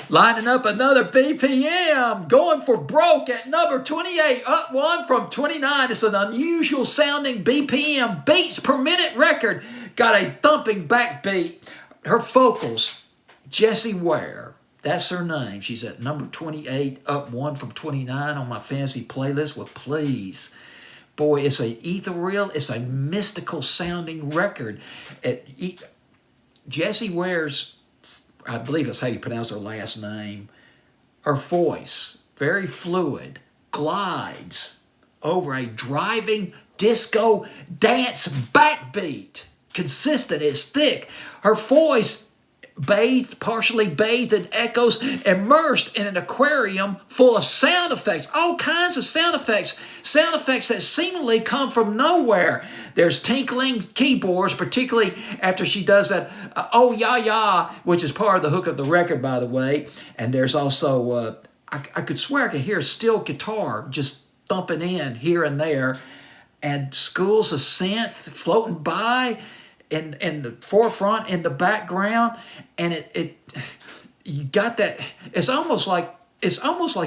Lining up another BPM, going for broke at number 28, up one from 29. It's an unusual sounding BPM, beats per minute record. Got a thumping backbeat. Her vocals, Jessie Ware, that's her name. She's at number 28, up one from 29 on my fancy playlist. Well, please. Boy, it's a ethereal, it's a mystical sounding record. Jessie Ware's, I believe that's how you pronounce her last name, her voice, very fluid, glides over a driving disco dance backbeat. Consistent, it's thick. Her voice partially bathed in echoes, immersed in an aquarium full of sound effects, all kinds of sound effects that seemingly come from nowhere. There's tinkling keyboards, particularly after she does that oh ya ya, which is part of the hook of the record, by the way. And there's also, I could swear I could hear a steel guitar just thumping in here and there, and schools of synth floating by in the forefront, in the background, and you got that. It's almost like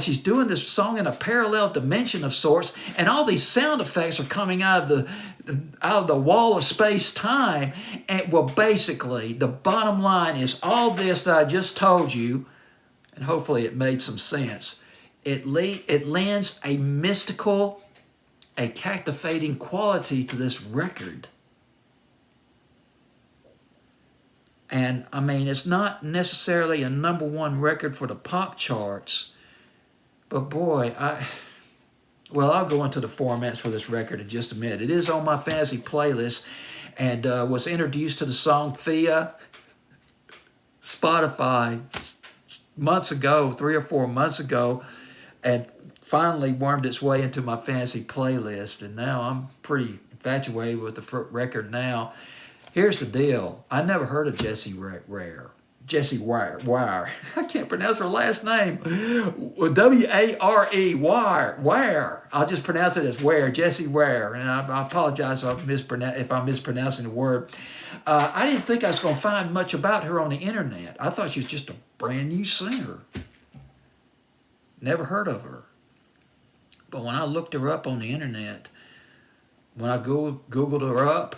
she's doing this song in a parallel dimension of sorts, and all these sound effects are coming out of the wall of space-time. And well, basically, the bottom line is all this that I just told you, and hopefully it made some sense. It lends a mystical, a captivating quality to this record. And I mean, it's not necessarily a #1 record for the pop charts, but boy, I'll go into the formats for this record in just a minute. It is on my fancy playlist, and was introduced to the song via Spotify months ago, 3 or 4 months ago, and finally wormed its way into my fancy playlist. And now I'm pretty infatuated with the record now. Here's the deal. I never heard of Jessie Ware. Jessie Ware. I can't pronounce her last name. W-A-R-E, Ware. I'll just pronounce it as Ware, Jessie Ware. And I apologize if I'm mispronouncing the word. I didn't think I was going to find much about her on the internet. I thought she was just a brand new singer. Never heard of her. But when I looked her up on the internet, when I Googled her up,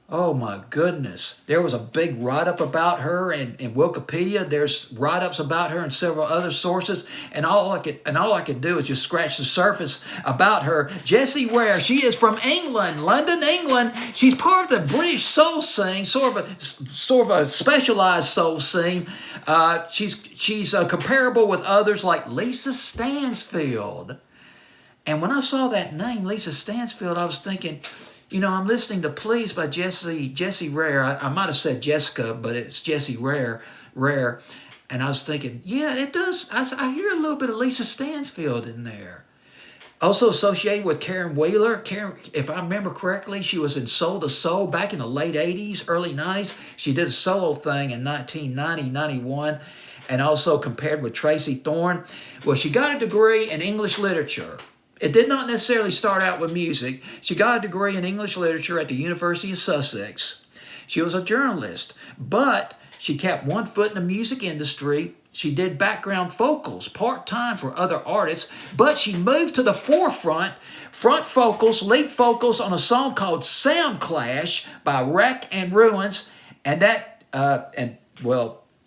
oh my goodness. There was a big write-up about her in Wikipedia. There's write-ups about her in several other sources. And all I could do is just scratch the surface about her. Jessie Ware, she is from England, London, England. She's part of the British soul scene, sort of a specialized soul scene. She's comparable with others like Lisa Stansfield. And when I saw that name, Lisa Stansfield, I was thinking, I'm listening to Please by Jessie Ware. I might have said Jessica, but it's Jessie Ware. And I was thinking, yeah, it does. I hear a little bit of Lisa Stansfield in there. Also associated with Karen Wheeler. Karen, if I remember correctly, she was in Soul to Soul back in the late 80s, early 90s. She did a solo thing in 1990, 91, and also compared with Tracy Thorn. Well, she got a degree in English literature. It did not necessarily start out with music. She got a degree in English literature at the University of Sussex. She was a journalist, but she kept one foot in the music industry. She did background vocals part-time for other artists, but she moved to the forefront, lead vocals on a song called Sound Clash by Wreck and Ruins,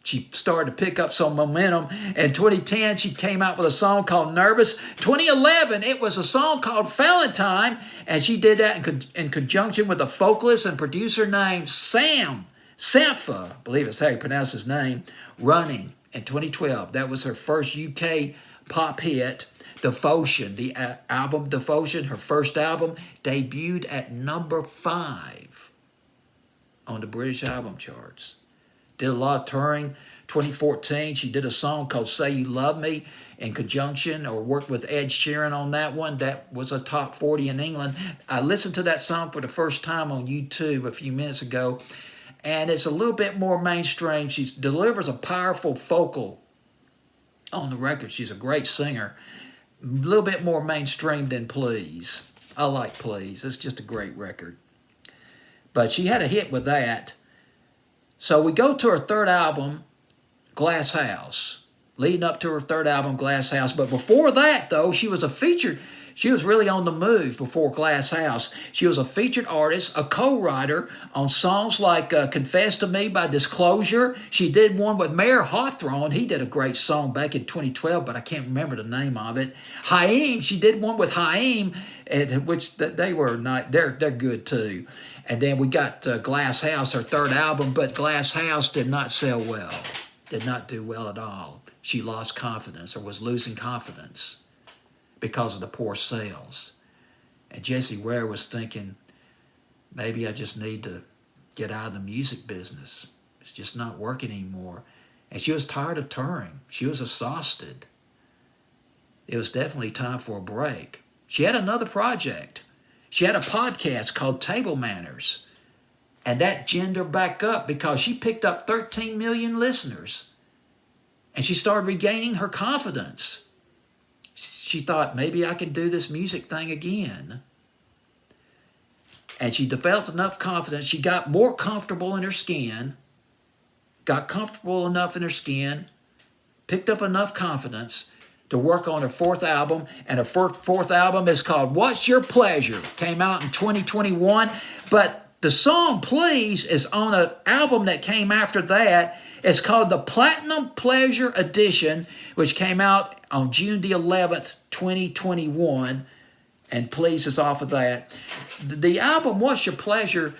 she started to pick up some momentum. In 2010, she came out with a song called Nervous. 2011, it was a song called Valentine, and she did that in conjunction with a vocalist and producer named Sam Sampha, I believe it's how you pronounce his name, Running in 2012. That was her first UK pop hit. Devotion, the album Devotion, her first album, debuted at #5 on the British album charts. Did a lot of touring. 2014, she did a song called Say You Love Me in conjunction, or worked with Ed Sheeran on that one. That was a top 40 in England. I listened to that song for the first time on YouTube a few minutes ago, and it's a little bit more mainstream. She delivers a powerful vocal on the record. She's a great singer. A little bit more mainstream than Please. I like Please. It's just a great record. But she had a hit with that. So we go to her third album, Glass House. leading up to her third album, Glass House. But before that, though, she was really on the move before Glass House. She was a featured artist, a co-writer on songs like Confess to Me by Disclosure. She did one with Mayor Hawthorne. He did a great song back in 2012, but I can't remember the name of it. Haim, she did one with Haim, which they were not, they're good too. And then we got Glass House, her third album, but Glass House did not sell well, did not do well at all. She lost confidence or was losing confidence because of the poor sales. And Jessie Ware was thinking, maybe I just need to get out of the music business. It's just not working anymore. And she was tired of touring. She was exhausted. It was definitely time for a break. She had another project. She had a podcast called Table Manners. And that ginned her back up because she picked up 13 million listeners. And she started regaining her confidence. She thought, maybe I can do this music thing again. And she developed enough confidence. She got more comfortable in her skin. Got comfortable enough in her skin. Picked up enough confidence to work on her fourth album. And her fourth album is called What's Your Pleasure? Came out in 2021. But the song Please is on an album that came after that. It's called the Platinum Pleasure Edition, which came out on June the 11th, 2021. And Please is off of that. The album, What's Your Pleasure?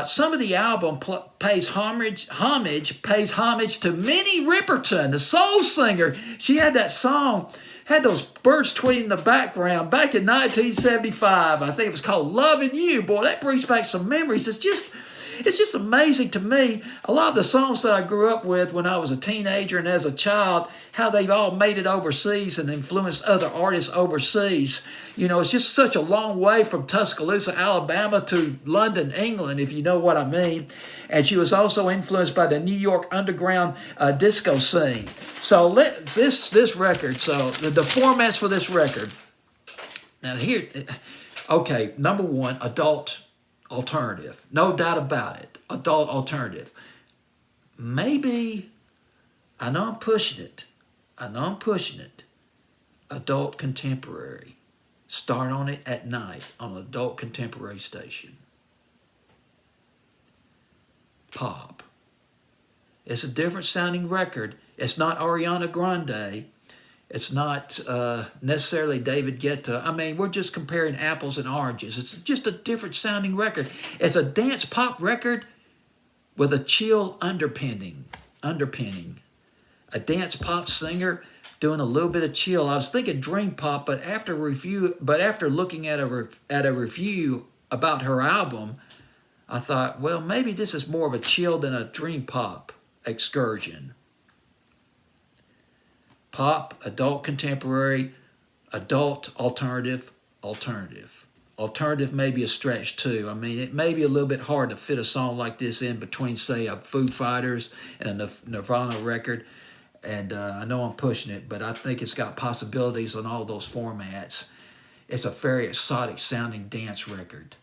Some of the album pays homage to Minnie Riperton, the soul singer. She had that song, had those birds tweeting in the background back in 1975. I think it was called Loving You. Boy, that brings back some memories. It's just amazing to me. A lot of the songs that I grew up with when I was a teenager and as a child, how they've all made it overseas and influenced other artists overseas. You know, it's just such a long way from Tuscaloosa, Alabama to London, England, if you know what I mean. And she was also influenced by the New York underground disco scene. So this record, so the formats for this record. Now here, okay, number one, adult alternative. No doubt about it. Adult alternative. Maybe, I know I'm pushing it. Adult contemporary. Start on it at night on an adult contemporary station. Pop. It's a different sounding record. It's not Ariana Grande. It's not necessarily David Guetta. I mean, we're just comparing apples and oranges. It's just a different sounding record. It's a dance pop record with a chill underpinning. A dance pop singer doing a little bit of chill. I was thinking dream pop, but after looking at a review about her album, I thought, well, maybe this is more of a chill than a dream pop excursion. Pop, adult contemporary, adult alternative. Alternative may be a stretch too. I mean, it may be a little bit hard to fit a song like this in between, say, a Foo Fighters and a Nirvana record. And I know I'm pushing it, but I think it's got possibilities on all those formats. It's a very exotic sounding dance record.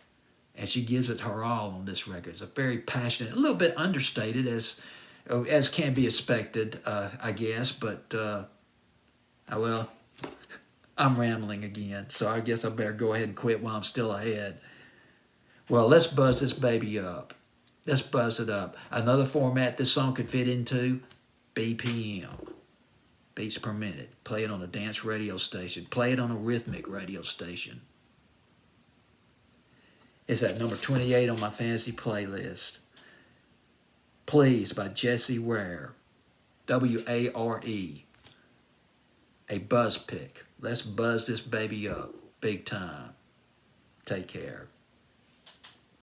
And she gives it her all on this record. It's a very passionate, a little bit understated as can be expected, I guess. But, well, I'm rambling again. So I guess I better go ahead and quit while I'm still ahead. Well, let's buzz this baby up. Let's buzz it up. Another format this song could fit into, BPM. Beats per minute. Play it on a dance radio station. Play it on a rhythmic radio station. It's at number 28 on my fantasy playlist. Please by Jessie Ware. W-A-R-E. A buzz pick. Let's buzz this baby up big time. Take care.